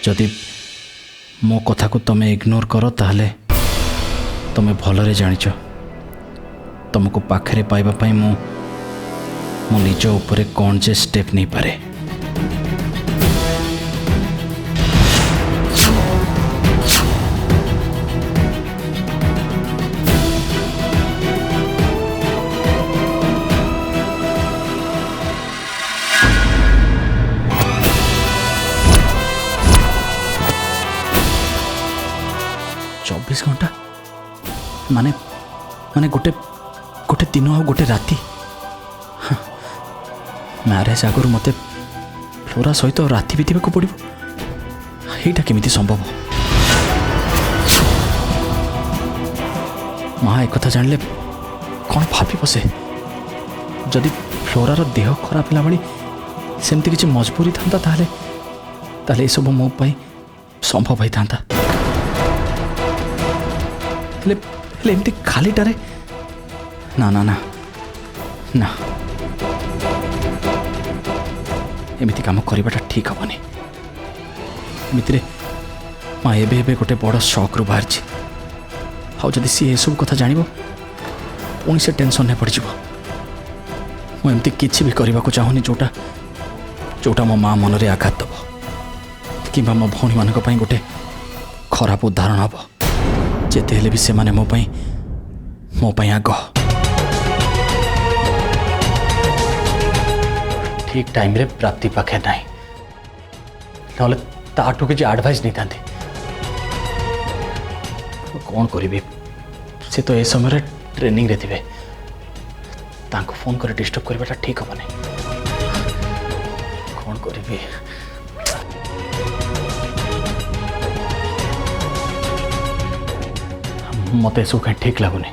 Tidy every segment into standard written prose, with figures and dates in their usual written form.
जदि मो कथा को तुम्हें इग्नोर करो ताहले तुम्हें भलरे जानिच तुमको पाखरे पाइबा पाई मो निज उपरे कौन जे स्टेप नहीं पारे। चौबीस घंटा माने माने गोटे गोटे दिन आ गोटे राति मैरेज आगु मते फ्लोरा सहित राति बीतवा को पड़ो यहीटा केमी संभव। माँ एक जान कौन भाव बसे जदि फ्लोरार देह खराब है भाई सेमती किसी मजबूरी था ताहले ताहले सब मो पाई संभव होता एमती खालीटारे ना ना ना ना एमती काम करवाटा ठीक हेनी। एमती माँ एबे गोटे बड़ शक रू बाहर आदि सी सब कथा जान पुणी से टेंशन में पड़ मुझे किसी भी करने को चाहूनी जोटा जोटा मो माँ मन में आघात दब कि मो भौणी मान गोटे खराब उदाहरण हम जेते हेले भी से माने मो पाई आग ठीक टाइम रे प्राप्ति पाखे ना ना ताठू किसी एडवाइस नहीं था कौन करी से तो ए समय ट्रेनिंग रे थे तांको फोन कर डिस्टर्ब करवाटा ठीक हम नहीं कौन करी मत सब कहीं ठीक लगुनि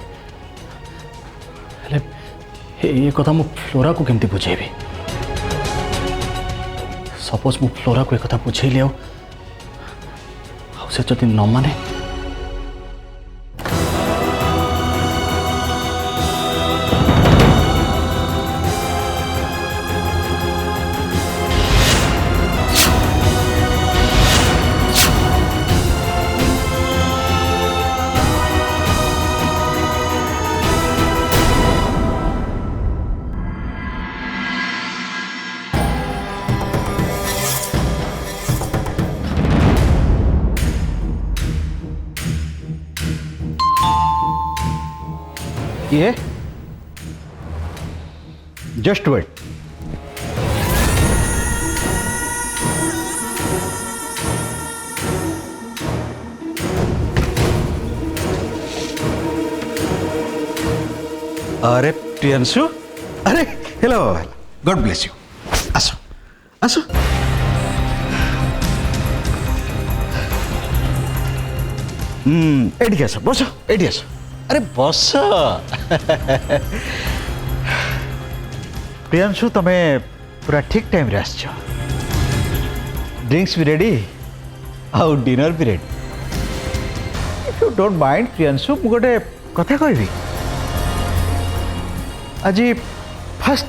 ये कथा मु फ्लोरा को केमती बुझेबी सपोज मु फ्लोरा को एक कथा बुझेली से जदि न माने ये जस्ट वेट अरे प्रियांशु अरे हेलो गॉड ब्लेस यू आसो आसो एटी आस बस एटी आस अरे बस प्रियांशु तुम्हें पूरा ठीक टाइम रे आसछ ड्रिंक्स भी रेडी आउ डिनर भी ready if you don't mind Priyanshu मु गोटे कथा कहबी आज फर्स्ट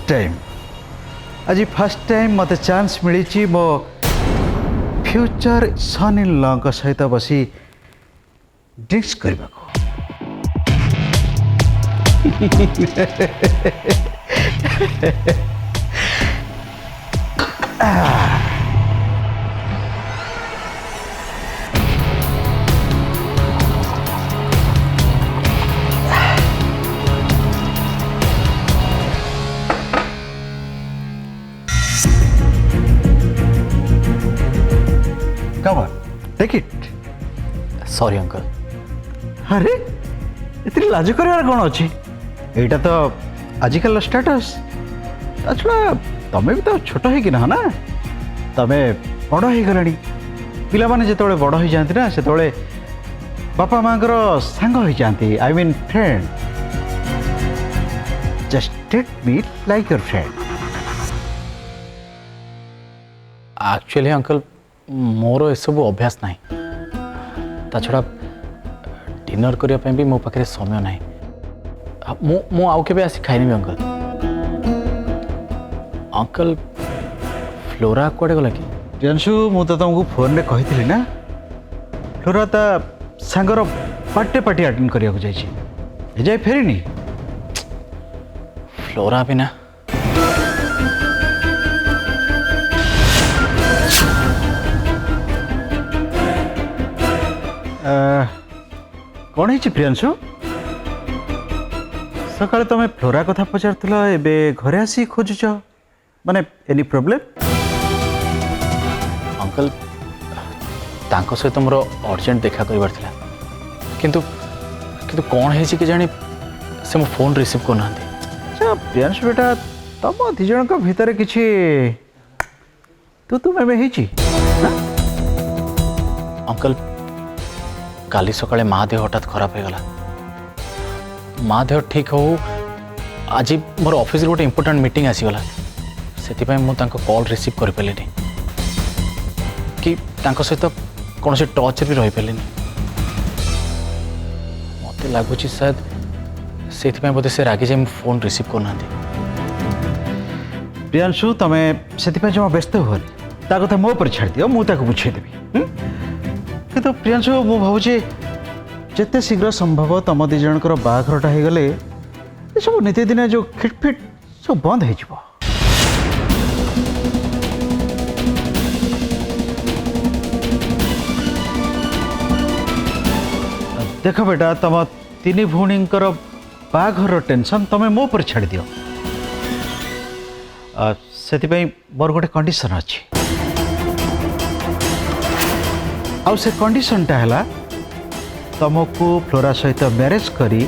टाइम मते चांस मिली मो फ्यूचर सन इन लॉ सहित बसी ड्रिंक्स करने को Come on, take it. Sorry uncle. अरे इतनी लाज कर कौन अच्छी एटा तो आजिकल स्टेटस छड़ा तमें भी तो छोट हो ना ना तमें बड़ हो गलानी पिला माने जेतोळे बड़ हो जाती ना से बापा माँ सांग हो जाती I mean friend just take me like your friend. Actually uncle मोर एसबू अभ्यास ना ता छड़ा डिनर करने भी मो पाखे समय ना मु आउ के आसी खाइनी अंकल। अंकल फ्लोरा कुआडे गला कि ପ୍ରିୟାଂଶୁ ମୁଁ ତ ତୁମକୁ ଫୋନ୍ରେ କହିଥିଲି ନା ଫ୍ଲୋରା ତା ସାଙ୍ଗର ବାର୍ଥଡେ ପାର୍ଟି ଆଟେଣ୍ଡ କରିବାକୁ ଯାଇଛି ଏଯାଏ ଫେରିନି। फ्लोरा भी ना କ'ଣ ହେଇଛି ପ୍ରିୟାଂଶୁ? ସକାଳେ ତମେ ଫ୍ଲୋରା କଥା ପଚାରୁଥିଲ ଏବେ ଘରେ ଆସି ଖୋଜୁଛ ମାନେ ଏନି ପ୍ରୋବ୍ଲେମ୍? अंकल तांको सहित मोर अर्जेंट देखा करिवार थिला किंतु किंतु कौन है कि जानी से मो फोन रिसीव करना। ଆଚ୍ଛା ପ୍ରିୟାଂଶୁ ବେଟା ତମ ଦି ଜଣଙ୍କ ଭିତରେ କିଛି ତୁ ମେମେ ହେଇଛି? अंकल काली सकाळे माँ देह हठात खराब हो गला। माँ देह ठीक हो आज मोर ऑफिस गोटे इंपोर्टेंट मीटिंग आसीगला से कॉल रिसीव कर पारे कि सहित कौन से टच भी रही पारे मत लगुच शायद से बोधे से रागी जाए फोन रिसीव करना। प्रियांशु तमें से जमा व्यस्त हुए ता कथा मो पर छाड़ दियो मुझे बुझेदेवी कि प्रियांशु मु भावुचे जिते शीघ्र संभव तुम दी जनकर बाघरटा हो गले सब नीतिदिन जो खिटफिट सब बंद हो। देख बेटा तुम तीन भौणींकर बाघर टेंशन तमें मो पर छाड़ दियो से मोर गोटे कंडीशन अच्छी आउ से कंडीशनटा है तुमको फ्लोरा सहित मैरेज करी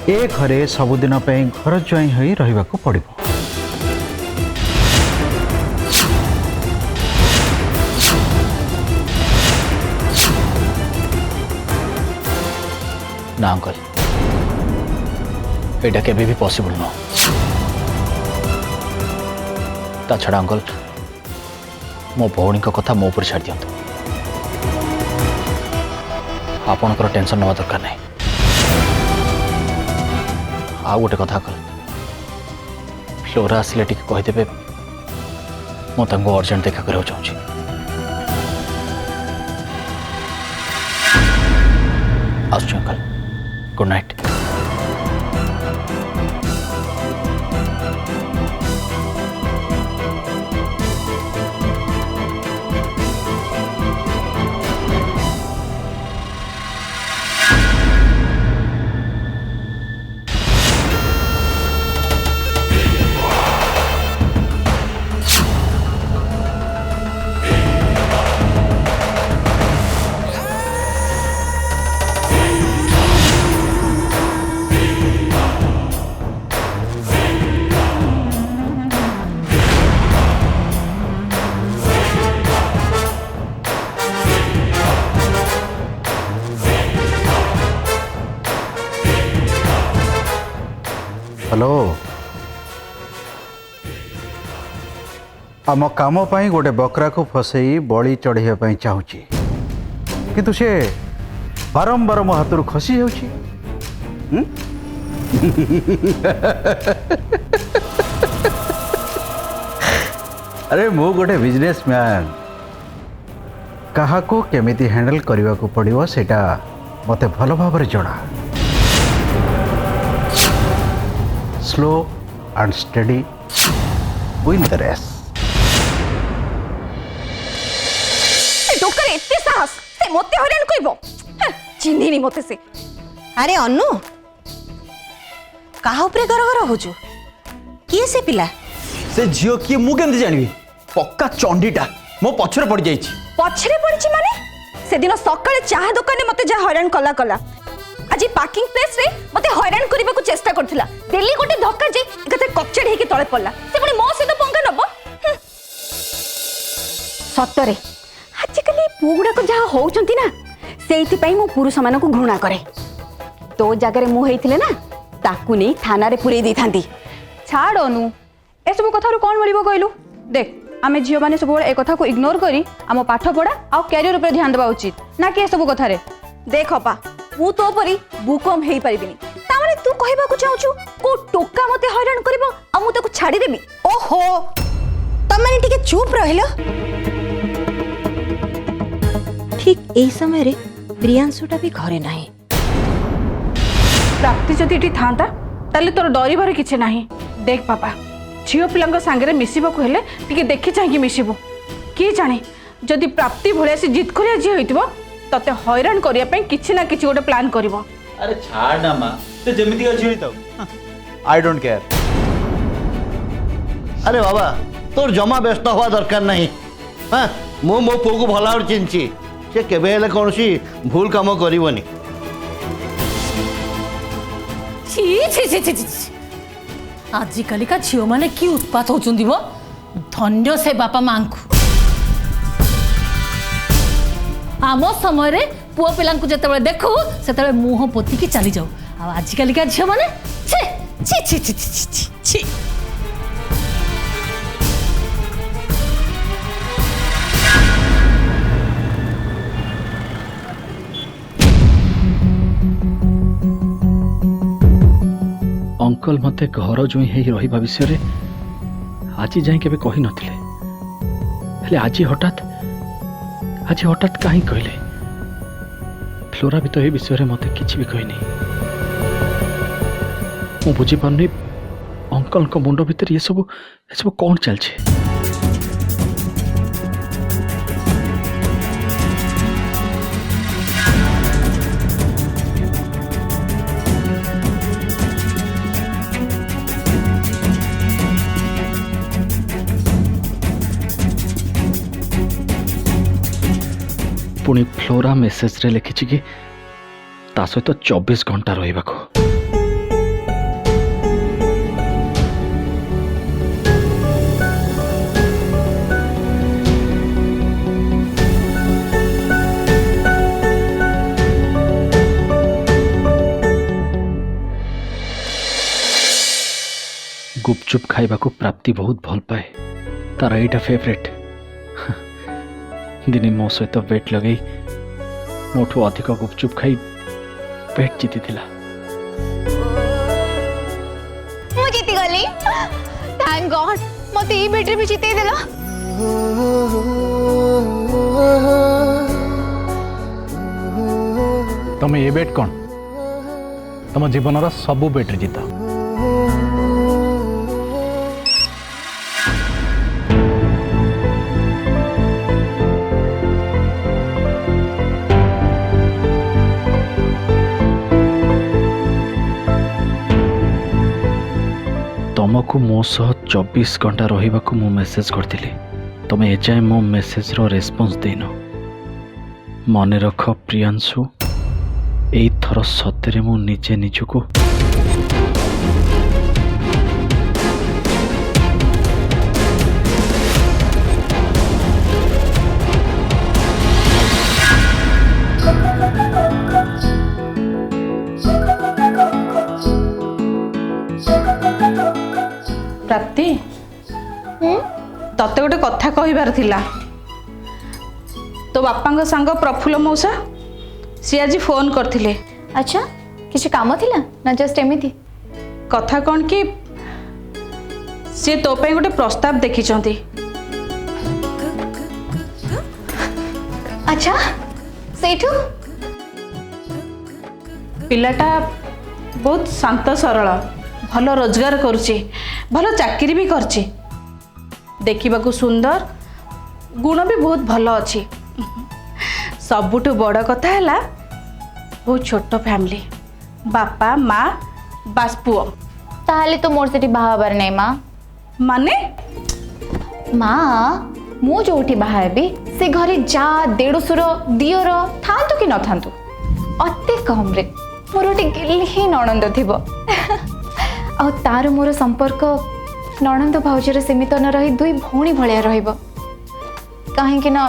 ए घरे सबुदिन घर ज्वाई हो रहा पड़ो। ना अंकल एटा केबे भी पॉसिबल न ता छड़ा अंकल मो भौणी कथा मो ऊपर छाड़ दियंतु आपणकर टेंशन नवा दरकार नहीं। आ गोटे कथा अंकल फ्लोरा आसिले टिके कहीदेवे मु तांको अर्जेंट देखा करबा चाहूची। आसुची अंकल गुड नाइट। हेलो आम कम गोटे बकरा को फसई बड़ी चढ़ाई चाहूँगी किंतु से बारंबार मो हाथ खसी जाऊँगी। अरे मु गोटे बिजनेसमैन क्या केमिति हैंडल करने को पड़ो सेटा मते भल भाव जना। Slow and steady win the race. टोकर एते साहस से मते हरान कइबो चिन्हिनी मते से। अरे अन्नू कहा उपरे गरगर होजु किए से पिला से झियो किए मु केमति जानबी पक्का चंडीटा मो पछरे पड़ जाईची। पछरे पड़िची माने से दिन सकाळे चाहा दुकाने मते जा हरान कला कला आज पार्किंग प्लेस रे मते हरान करबा को चेष्टा करथिला दिल्ली गोटे धक्का जे एकते कचड़ हेके तळे पड़ला से पुनी मो से तो पंगा नबो। सत्तरे आजिकली पुगुड़ा को जहाँ होउचंती ना सेइथि पई मो पुरुष मान को घृणा करे तो जगह मु हेइथिले ना ताकू नहीं थाना रे पुरे दी थांती। छाड़ अनु ए सब कथा कौन मिलबो कहलु देख आमे झियो माने सब ए कथा को इग्नोर करी आम पाठ पढ़ा आ कैरियर ऊपर ध्यान देबा उचित ना कि ए सब कथा रे। देख अपा मु तो परी बुकम हेई परिबिनी ता माने तू कहबा को चाहूछु को टोका मते हैरान करबो आ मु ताको छाड़ी देबी। ओहो तम माने टिके चुप रहिलो ठीक यही समय रे प्रियांशुटा भी घरे नाही। प्राप्ति जदि ये था ताले तोर डर किसी ना। देख पापा झील पिला सांगे मिसवाक हेले टिके देखी चाहिए मिसबू किए जाने जदि प्राप्ति भाया सी जिद खरिया झी हो तते हैरान करने किसी ना किसी गोटे प्लान कर। अरे छाड़ ना माँ तो जमीती का झील तो आई डोंट केयर। अरे बाबा तोर जमा व्यस्त हवा दरकार नहीं। हाँ मो मो पुओ को भला और चिन्ची से केबे हेले कौन सी भूल काम करबनी। छी छी छी छी छी आजिकल का झील मैंने कि उत्पात होचुंदी वो धन्य से बापा माँ को। आम समय रे पुओ पिला जिते देखू से मुह पोतिकी चली जाऊ आजिकल का झील मैंने छी छी छी छी छी छी छी। अंकल मते घर जुई है रही विषय आज जाए केबे कही नथिले हेले आज हठात कहीं कहले फ्लोरा भी तो ये विषय मते किछि भी कहनी। मु बुझी पारनी अंकल को मुंड भीतर ये सब कौन चलछे। पुणी फ्लोरा मेसेज रे लिखी कि ता सहित 24 घंटा रहिबा को। गुपचुप खाइबा को प्राप्ति बहुत भल पाए तार एटा फेवरेट। दिने मो सहित वेट लगे मोठू अधिक गुपचुप खाई पेट जीति थिला। मु जीती गली थैंक गॉड मते ई बेटरे भी जीते देला। तुम ये बेट कौन तुम जीवन सबू बेट जीत। तुमको मो सह 24 घंटा रहिबाकू मु मेसेज करथिली तमे एजाए मो मेसेज रो रेस्पॉन्स देनो। मने रख प्रियांशु एई थर सतरे मु निजे निजको प्राप्ति तते गोटे कथा कहबार थिला। तो बापा सांग प्रफुल्ल मौसा सी आज फोन करथिले। अच्छा किसी काम थिला ना जस्ट एमिति कथा कौन कि सी तो पे गोटे प्रस्ताव देखिछंती। अच्छा सेठू पिलाटा बहुत शांत सरल भल रोजगार करुची भल चाकरी भी करची देखिबाकू सुंदर गुण भी बहुत भल अच्छी। सबुठु बड़ कथा है बहुत छोट फैमिली बापा माँ बास पुओ। ताहले तो मोर सेठी बाहा हबार नहीं माँ। माने माँ मु जोठी बाहा हेबी से घरे जा देड़ुसुर दियर थांतु कि न थांतु अति कम रे मोर गोटे गेली ही नणंद थिबो। आ तार मोर संपर्क नणंद भाउजर सीमित न रही दुई भौणी भलिया रहिबो। कहीं ना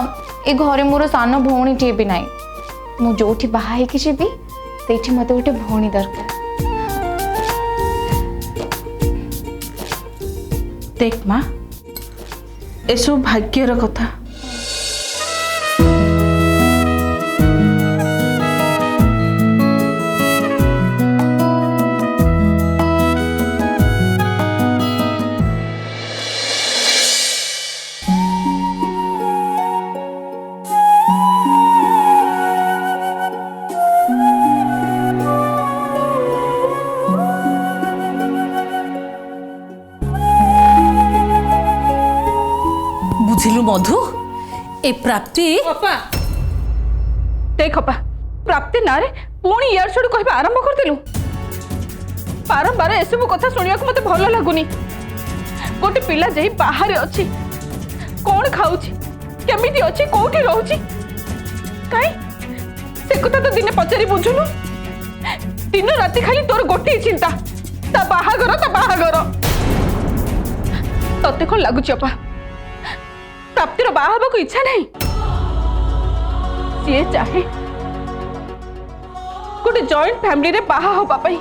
ए घरे मोर सान भौणी टी भी नहीं मु जोठी बाहा हेकि जेबी सेठी मते गोटे भौणी दरकार। देख माँ एसो भाग्यर कथा। ବୁଝିଲୁ ମଧୁ ଏ ପ୍ରାପ୍ତି ବାପା ଦେଖ ଅପା ପ୍ରାପ୍ତି ନାଁରେ ପୁଣି ଇଆଡ ସିଆଡୁ କହିବା ଆରମ୍ଭ କରିଦେଲୁ। ବାରମ୍ବାର ଏସବୁ କଥା ଶୁଣିବାକୁ ମତେ ଭଲ ଲାଗୁନି। ଗୋଟେ ପିଲା ଯାଇ ବାହାରେ ଅଛି, କଣ ଖାଉଛି, କେମିତି ଅଛି, କୋଉଠି ରହୁଛି, କାଇଁ ସେ କଥା ତ ଦିନେ ପଚାରି ବୁଝୁନୁ। दिन राति खाली तोर गोटे चिंता ता बाहागर तते कौन लगुच अपा प्राप्तिर बाहा को इच्छा नहीं सी चाहे गोटे जॉइंट फैमिली रे बाहा होबा पई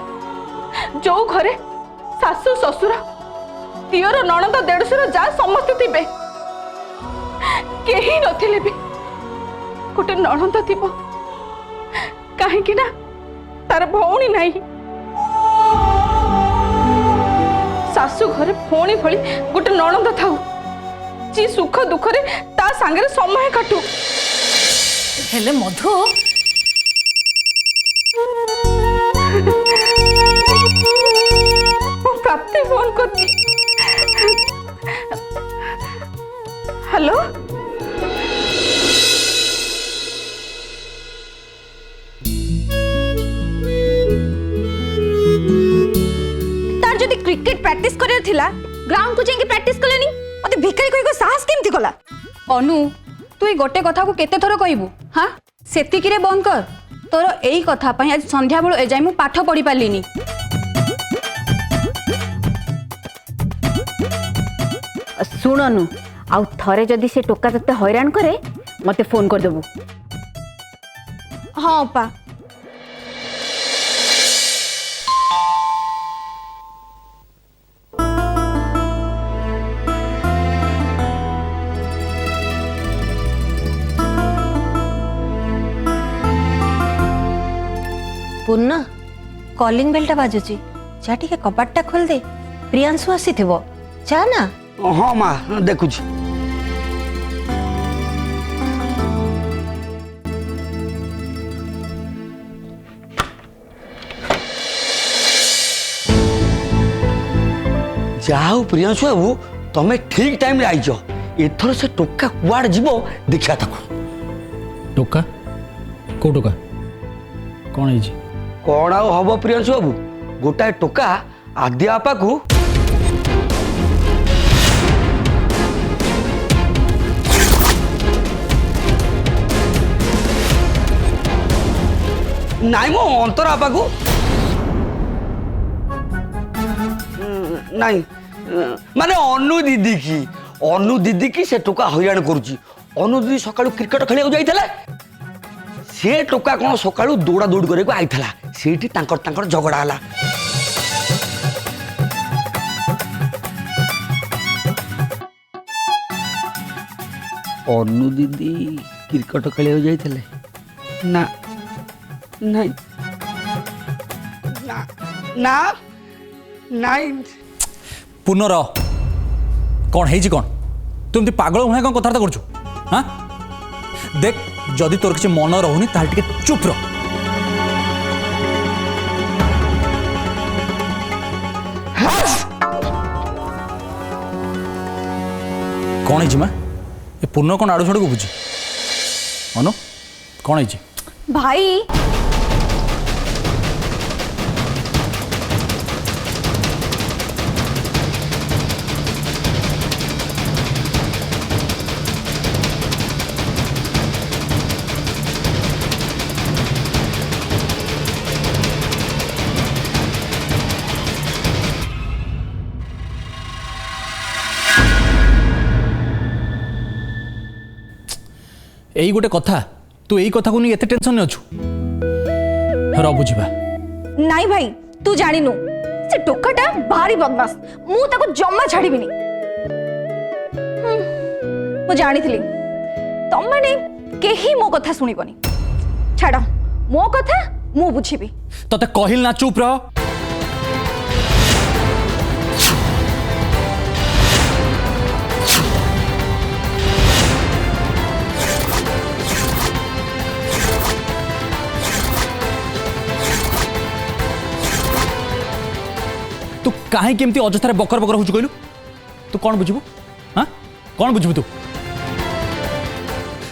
जो घरे सासु ससुर दियर नणंद देढ़सुर जा समस्त थिबे केही नथिले भी गोटे नणंद थिबो काहे कि ना तार भौणी नहीं सासु घरे भौणी भली गोटे नणंद थाउ जी सुख दुख रे ता संगे समय काटू हेले मधु प्राप्ति फोन करती हेलो क्रिकेट प्रैक्टिस करियर थिला ग्राउंड को जाके प्रैक्टिस कलेनी मते भिखारी कोई को साहस केमती कला अनु तू ए गोटे कथा को केते थरो कहबू हां सेतिकी रे बंद कर तोर एई कथा पई आज संध्या बेलो ए जाय मु पाठ पढी पालिनी सुन अनु आउ थरे जदी से टोका तते हैरान करे मते फोन कर देबू हां पा पूर्णा कॉलिंग बेलटा बाजुची जा टिके कपाटटा खोल दे प्रियांशु आसी थिबो जा ना हाँ माँ देखुची जाओ प्रियांशु बाबू तमें ठीक टाइम रे आइज एथर से टोका कुआड़ जीव देखा ताको टोका को टोका कौन है कौन आउ हम प्रियांशु बाबू गोटाए टोका आदि आपा को नाई मो अंतर आपा को नाई माने अनु दीदी की से टोका हैरान करुची अनु दीदी सकाळु क्रिकेट खेलिया जाइथले से टोका कौन सकाळु दौड़ा दौड़ करे को आइथला सेठी तांकर झगड़ा हला अनु दीदी क्रिकेट खेलिया जाइथले ना नहीं ना ना नहीं पुनर कौन है कौन तू एमती पागल भाई कौन कथबार्ता करछु हाँ देख जदि तोर किसी मन रहुनी ताल टिके चुप रह कौन है माँ ये पूर्ण कौन आड़ू छाड़ू को बुझी अनु कौन है भाई यही गोटे कथा तू यही कथा को नहीं एते टेंशन में अच्छु र बुझिबा नाई भाई तू जानिनु से टोकाटा भारी बदमाश मु ताको जम्मा छाड़ीबिनी मु जानिथिली तम माने केही मो कथा सुनिबनी छाड़ मो कथा मु बुझिबी तते कहिल ना चुप रह तू कहीं केमती अजथार बकर बकर हो कहलु तू कौन बुझबू हाँ कौन बुझबू तू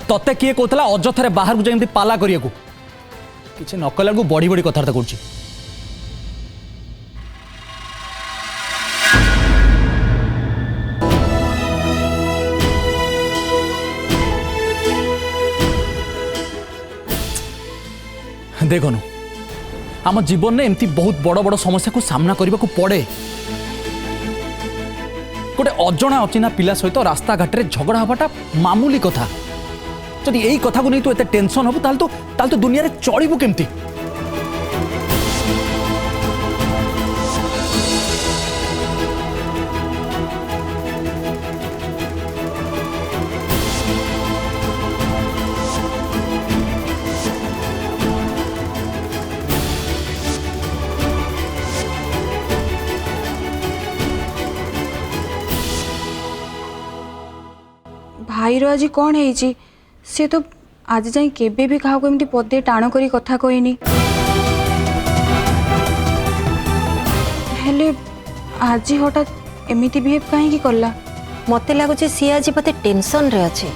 तते किए कहला अजथरे बाहर को जाई पाला करिया को किछि न कला को बड़ी बड़ी कथार्थ करछि। देखनु आम जीवन में एमती बहुत बड़ बड़ समस्या को सामना करने को पड़े। गोटे अजणा अचिना पिला सहित रास्ता घाट रे झगड़ा हवाटा मामूली कथा। जदि यही कथा को नहीं तो एते टेंशन हबु ताल तो दुनिया रे चलिबु केमती। भाईर आज कौन है सी तो आज जाए केबे भी क्या एमती पदे टाण करी कथा कहनी हेले आज हठात एमती बिहेव कहीं कला मते लगुच सी आज मते टेंशन रे अच्छे।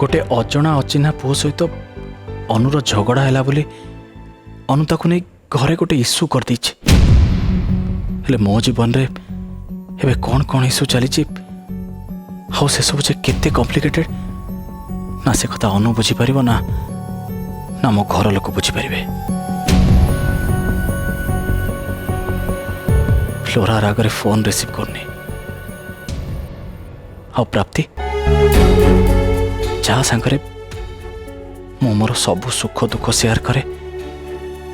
गोटे अजणा अचिन्हा पुओ सहित अनुर झगड़ा है बोली अनु ताकू नहीं घरे गोटे इश्यू कर दीची। हेले मो जीवन रे एबे कौन कौन इश्यू चली हाउ से सब जे केते कॉम्प्लिकेटेड ना से कथा अनु बुझी पारिबो ना मो घर लोक बुझी पारिबे। फ्लोरा आगे फोन रिसीव करनी आ प्राप्ति जहाँ सांगरे मो मोर सबु सुख दुख शेयर करे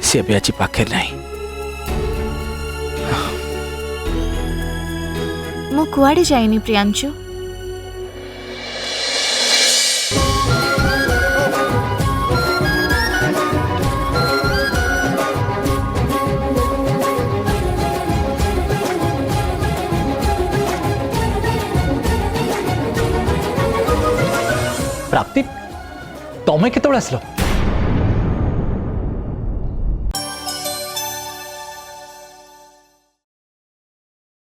सी भी आज पाखे नहीं। मु कुआडे जाइनी प्रियांशु। प्राप्ति तमें केतबेले आसलो?